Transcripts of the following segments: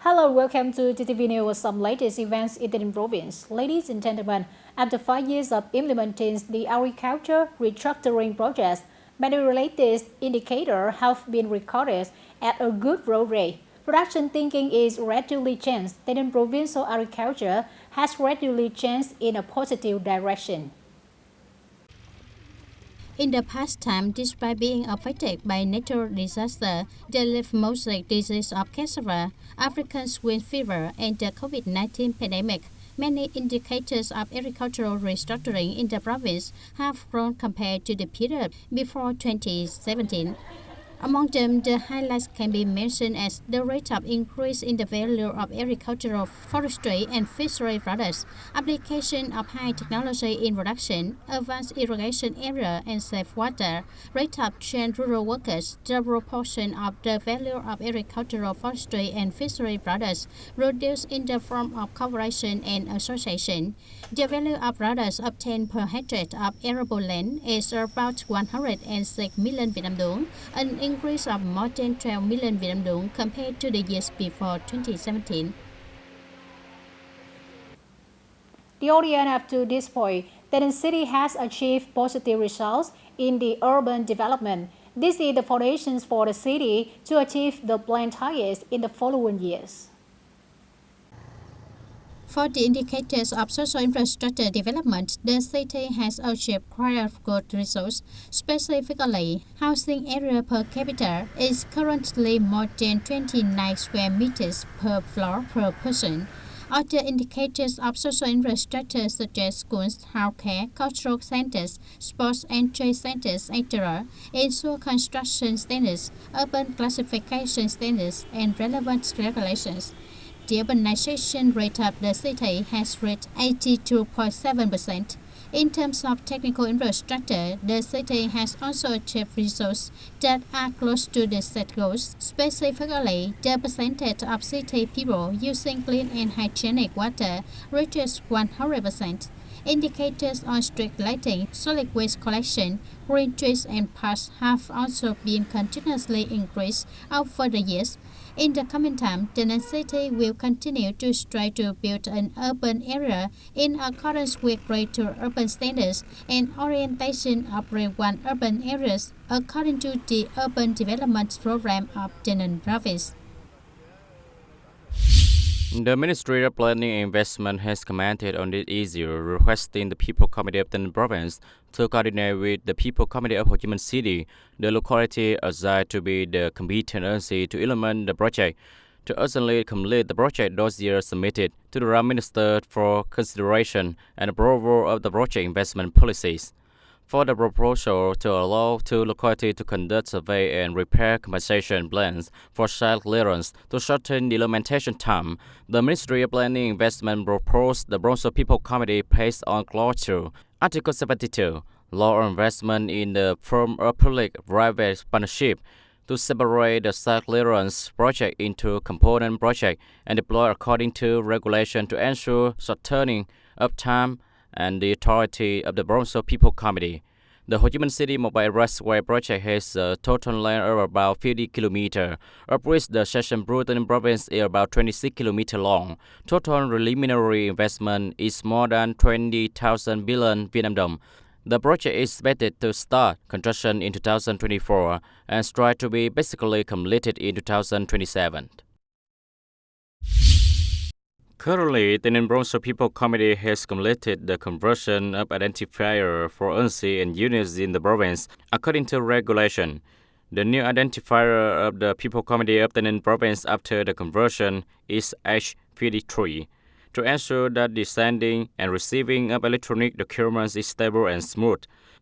Hello, welcome to TTV News with some latest events in the province. Ladies and gentlemen, after 5 years of implementing the agriculture restructuring project, many related indicators have been recorded at a good growth rate. Production thinking is gradually changed. TayNinhTV provincial agriculture has gradually changed in a positive direction. In the past time, despite being affected by natural disaster, the leaf mosaic disease of cassava, African swine fever, and the COVID-19 pandemic, many indicators of agricultural restructuring in the province have grown compared to the period before 2017. Among them, the highlights can be mentioned as the rate of increase in the value of agricultural, forestry, and fishery products, application of high technology in production, advanced irrigation area, and safe water, rate of trained rural workers, the proportion of the value of agricultural, forestry, and fishery products reduced in the form of cooperation and association. The value of products obtained per hectare of arable land is about 106 million Vietnam dong, an increase of more than 12 million Vietnam dong compared to the years before 2017. The audience up to this point, TayNinhTV City has achieved positive results in the urban development. This is the foundations for the city to achieve the planned targets in the following years. For the indicators of social infrastructure development, the city has achieved quite good results. Specifically, housing area per capita is currently more than 29 square meters per floor per person. Other indicators of social infrastructure such as schools, healthcare, cultural centers, sports and trade centers, etc., ensure construction standards, urban classification standards, and relevant regulations. The urbanization rate of the city has reached 82.7%. In terms of technical infrastructure, the city has also achieved results that are close to the set goals. Specifically, the percentage of city people using clean and hygienic water reaches 100%. Indicators on street lighting, solid waste collection, green trees and parks have also been continuously increased over the years. In the coming time, TayNinhTV City will continue to strive to build an urban area in accordance with greater urban standards and orientation of one urban areas according to the Urban Development Program of TayNinhTV Province. The Ministry of Planning and Investment has commented on this issue, requesting the People Committee of the province to coordinate with the People Committee of Ho Chi Minh City, the locality assigned to be the competent agency to implement the project, to urgently complete the project dossier submitted to the Prime Minister for consideration and approval of the project investment policies. For the proposal to allow two localities to conduct survey and repair compensation plans for site clearance to shorten the implementation time, the Ministry of Planning and Investment proposed the Bronzo People Committee based on Clause 2, Article 72, Law on Investment in the Form of Public-Private Partnership, to separate the site clearance project into component projects and deploy according to regulation to ensure shortening of time and the authority of the Bronzo People Committee. The Ho Chi Minh City Mobile Raceway project has a total length of about 50 km, of which the section route in the province is about 26 km long. Total preliminary investment is more than 20,000 billion Vietnam dong. The project is expected to start construction in 2024 and strive to be basically completed in 2027. Currently, the Bronzo People Committee has completed the conversion of identifier for agency and units in the province according to regulation. The new identifier of the People Committee of the province after the conversion is H53 to ensure that the sending and receiving of electronic documents is stable and smooth.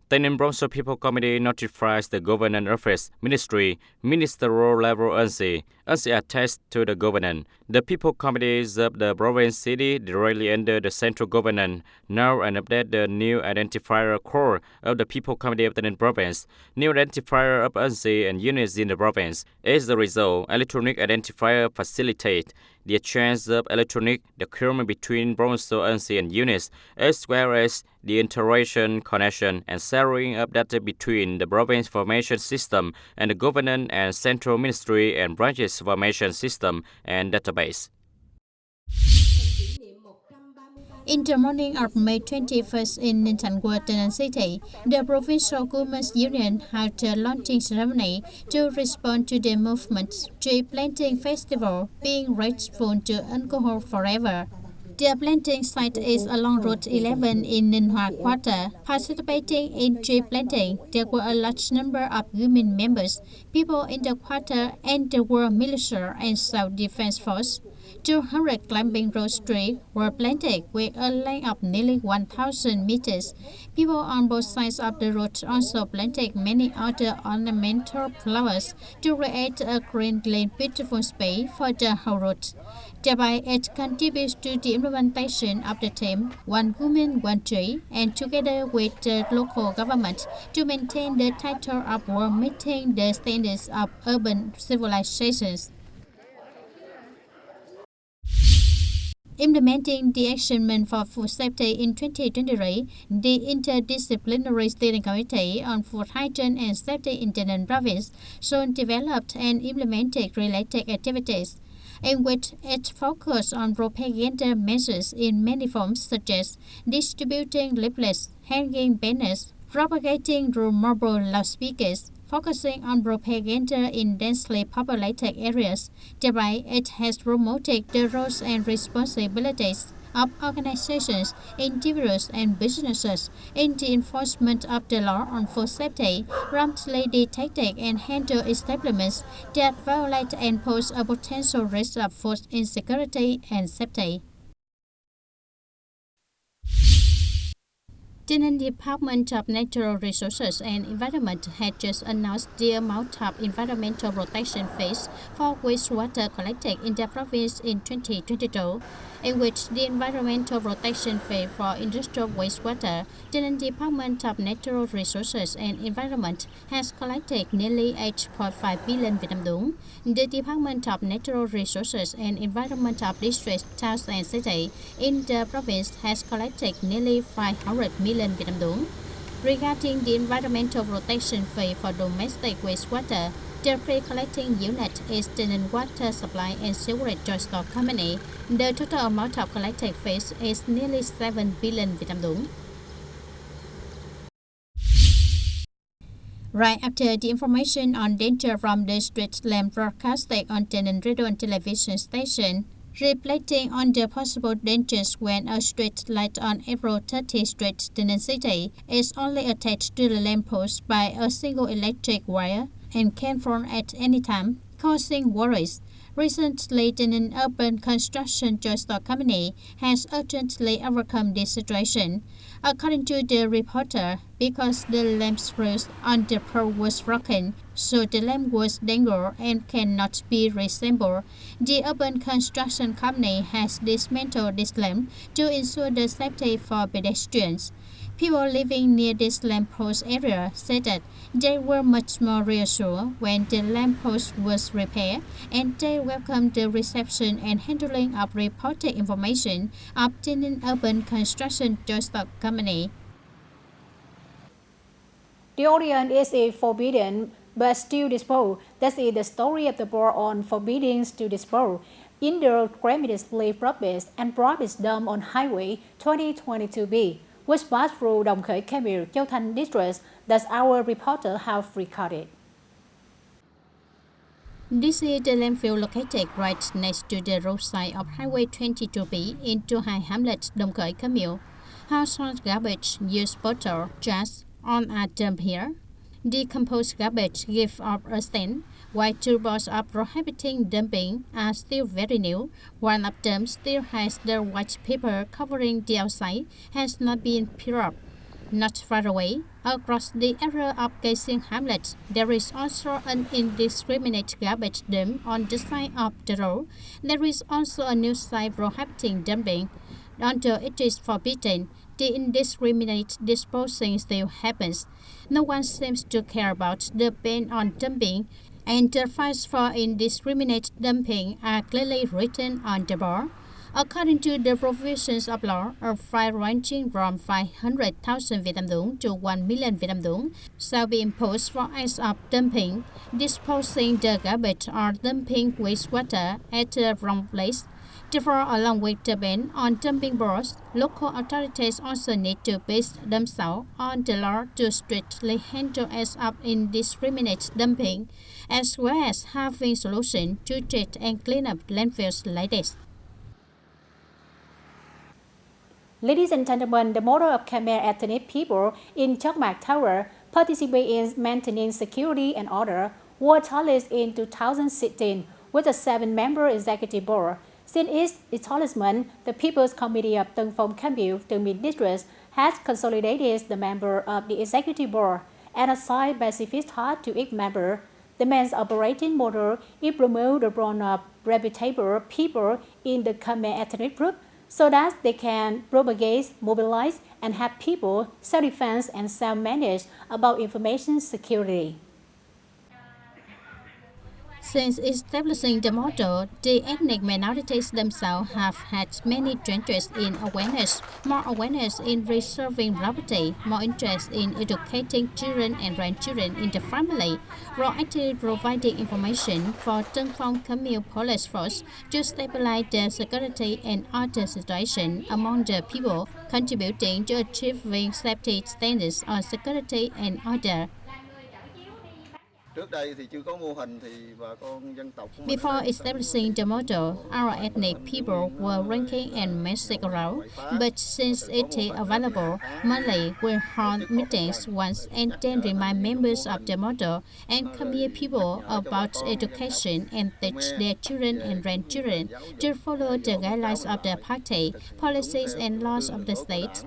The Bronzo People Committee notifies the Government Office, Ministry, Ministerial level agency attached to the government. The People Committees of the province city directly under the central government now and update the new identifier core of the People Committee of the province, new identifier of agency and units in the province. As a result, electronic identifier facilitate the exchange of electronic documents between Bronzo agency and units, as well as the interaction, connection, and sharing of data between the province information system and the government and central ministry and branches information system and database. In the morning of May 21st in Nintangwa City, the Provincial Government Union held a launching ceremony to respond to the movement's tree planting festival, being grateful to alcohol forever. The planting site is along Route 11 in Ninh Quarter. Participating in tree planting, there were a large number of women members, people in the quarter, and the World Militia and Self-Defense Force. 200 climbing rose trees were planted with a length of nearly 1,000 meters. People on both sides of the road also planted many other ornamental flowers to create a green, beautiful space for the whole road. Thereby, it contributes to the implementation of the theme One Woman, One Tree, and together with the local government to maintain the title of World Meeting the Standards of Urban Civilizations. Implementing the Action for Food Safety in 2023, the Interdisciplinary Steering Committee on Food Hygiene and Safety in Taynan Province soon developed and implemented related activities, in which it focused on propaganda measures in many forms such as distributing leaflets, hanging banners, propagating mobile loudspeakers, focusing on propaganda in densely populated areas. Thereby, it has promoted the roles and responsibilities of organizations, individuals, and businesses in the enforcement of the law on food safety, promptly detected and handled establishments that violate and pose a potential risk of food insecurity and safety. The Department of Natural Resources and Environment had just announced the amount of environmental protection fees for wastewater collected in the province in 2022, in which the environmental protection fee for industrial wastewater, the Department of Natural Resources and Environment has collected nearly 8.5 billion Vietnam dong. The Department of Natural Resources and Environment of districts, towns and cities in the province has collected nearly 500 million Vietnam dong. Regarding the environmental protection fee for domestic wastewater, the pre-collecting unit is TayNinhTV Water Supply and Sewerage Joint Company. The total amount of collected fees is nearly 7 billion Vietnam dong. Right after the information on danger from the street lamp broadcasted on TayNinhTV radio and television station, reflecting on the possible dangers when a street light on April 30th Street, Taynan City, is only attached to the lamppost by a single electric wire and can fall at any time, causing worries. Recently, the Urban Construction Joint Company has urgently overcome this situation. According to the reporter, because the lamp screws on the pole was broken, so the lamp was dangled and cannot be reassembled, the Urban Construction Company has dismantled this lamp to ensure the safety for pedestrians. People living near this lamppost area said that they were much more reassured when the lamppost was repaired, and they welcomed the reception and handling of reported information of the Urban Construction Joint Company. The audience is forbidden but still dispose. That is the story of the board on forbidding to dispose in the Grammy province and province dump on Highway 2022B, which passed through Đồng Khởi Camille, Châu Thành districts that our reporter have recorded. This is the landfill located right next to the roadside of Highway 22B in Tu Hai Hamlet, Đồng Khởi Camille. Household garbage, used bottle, jars, all are dumped here. Decomposed garbage gives off a stench, while two boards of prohibiting dumping are still very new. One of them still has the white paper covering the outside, has not been peeled off. Not far away, across the area of Casing Hamlet, there is also an indiscriminate garbage dump on the side of the road. There is also a new sign prohibiting dumping. Although it is forbidden, the indiscriminate disposing still happens. No one seems to care about the ban on dumping, and the fines for indiscriminate dumping are clearly written on the board. According to the provisions of law, a fine ranging from 500,000 Vietnam dong to 1 million Vietnam dong shall be imposed for acts of dumping, disposing the garbage or dumping wastewater at the wrong place. Therefore, along with the ban on dumping boards, local authorities also need to base themselves on the law to strictly handle as of indiscriminate dumping, as well as having solutions to treat and clean up landfills like this. Ladies and gentlemen, the model of Khmer ethnic people in Chokmak Tower participate in maintaining security and order was established in 2016 with a 7-member executive board. Since its establishment, the People's Committee of Tân Phong Cam Ranh Tân Minh District has consolidated the member of the executive board and assigned specific tasks to each member. The main operating model is promote the role of reputable people in the Khmer ethnic group so that they can propagate, mobilize, and have people self-defense and self-manage about information security. Since establishing the model, the ethnic minorities themselves have had many changes in awareness, more awareness in preserving property, more interest in educating children and grandchildren in the family, proactively providing information for Tân Phong Communal Police Force to stabilize the security and order situation among the people, contributing to achieving safety standards on security and order. Before establishing the model, our ethnic people were ranking and messing around, but since it is available, monthly we hold meetings once and then remind members of the model and Khmer people about education and teach their children and grandchildren to follow the guidelines of the party, policies and laws of the state.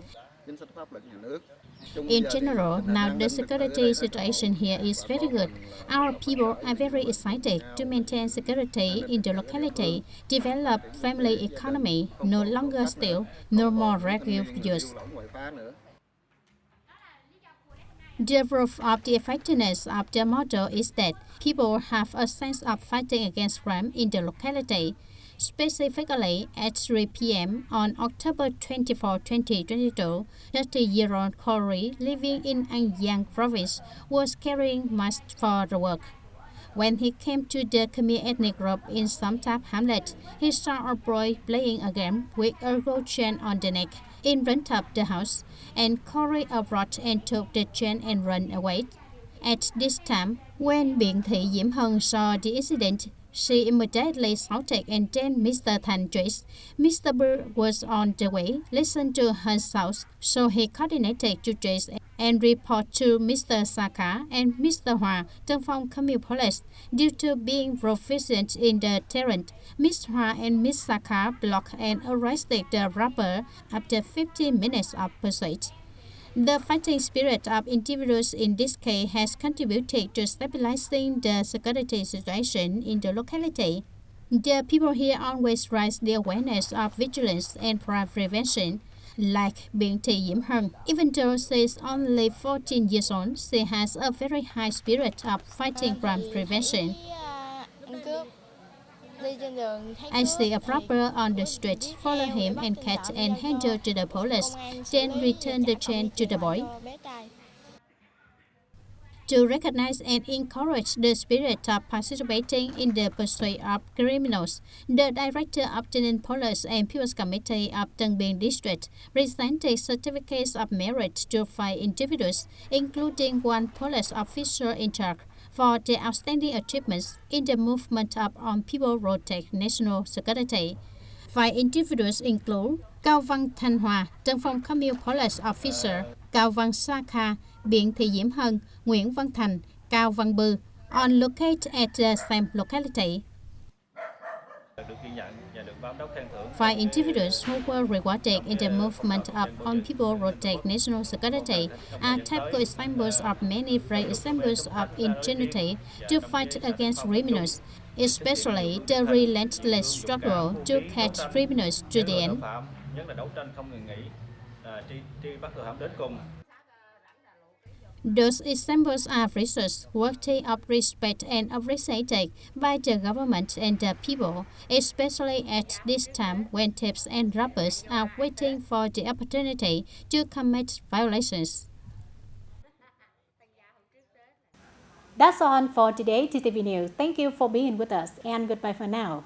In general, now the security situation here is very good. Our people are very excited to maintain security in the locality, develop family economy, no longer steal, no more regular use. The proof of the effectiveness of the model is that people have a sense of fighting against crime in the locality. Specifically, at 3 p.m. on October 24, 2022, 30-year-old Corey living in Anyang province was carrying masks for the work. When he came to the Khmer ethnic group in Somtap Hamlet, he saw a boy playing a game with a gold chain on the neck in front of the house, and Corey approached and took the chain and ran away. At this time, when Biện Thị Diễm Hân saw the incident, she immediately shouted and then Mr. Thanh chased. Mr. Bird was on the way, listened to her shouts, so he coordinated to chase and report to Mr. Saka and Mr. Hoa, Tân Phong Communal Police. Due to being proficient in the terrain, Mr. Hoa and Ms. Saka blocked and arrested the robber after 15 minutes of pursuit. The fighting spirit of individuals in this case has contributed to stabilizing the security situation in the locality. The people here always raise the awareness of vigilance and crime prevention, like Biện Thị Diễm Hân. Even though she is only 14 years old, she has a very high spirit of fighting crime prevention. I see a robber on the street, follow him and catch and hand her to the police, then return the chain to the boy. To recognize and encourage the spirit of participating in the pursuit of criminals, the Director of TayNinhTV Police and People's Committee of Tân Biên District presented certificates of merit to 5 individuals, including 1 police officer in charge, for their outstanding achievements in the movement of armed people protect national security. 5 individuals include Cao Văn Thanh Hòa, Tân Phong Communal Police Officer, Cao Văn Saka, Biện Thị Diễm Hân, Nguyễn Văn Thành, Cao Văn Bư, all located at the same locality. 5 individuals who were rewarded in the movement of armed people protect national security are typical examples of many great examples of ingenuity to fight against criminals, especially the relentless struggle to catch criminals to the end. Those examples are results worthy of respect and appreciated by the government and the people, especially at this time when thieves and robbers are waiting for the opportunity to commit violations. That's all for today, TTV News. Thank you for being with us and goodbye for now.